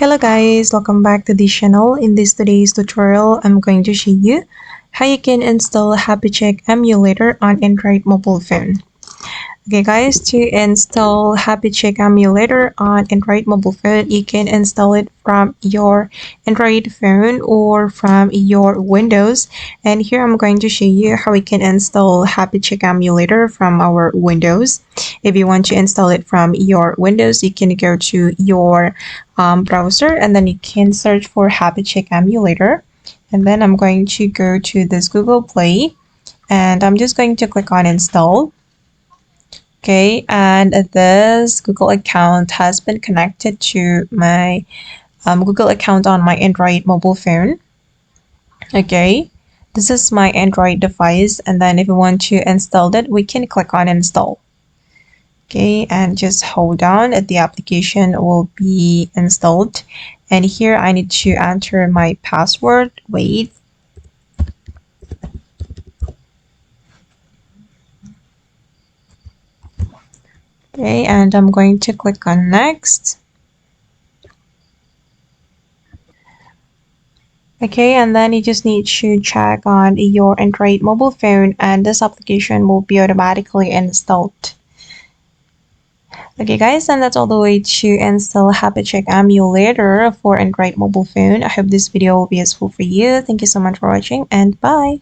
Hello guys, welcome back to the channel. In today's tutorial, I'm going to show you how you can install HappyCheck emulator on Android mobile phone. Okay guys, to install HappyCheck emulator on Android mobile phone, you can install it from your Android phone or from your Windows. And here I'm going to show you how we can install HappyCheck emulator from our Windows. If you want to install it from your Windows, you can go to your browser and then you can search for HappyCheck emulator. And then I'm going to go to this Google Play and I'm just going to click on install. Okay, and this Google account has been connected to my Google account on my Android mobile phone. Okay, this is my Android device, and then if we want to install it, we can click on install. Okay, and just hold down, the application will be installed. And here I need to enter my password. Wait. Okay, and I'm going to click on next. Okay, and then you just need to check on your Android mobile phone and this application will be automatically installed. Okay guys, and that's all the way to install HappyCheck emulator for Android mobile phone. I hope this video will be useful for you. Thank you so much for watching and bye.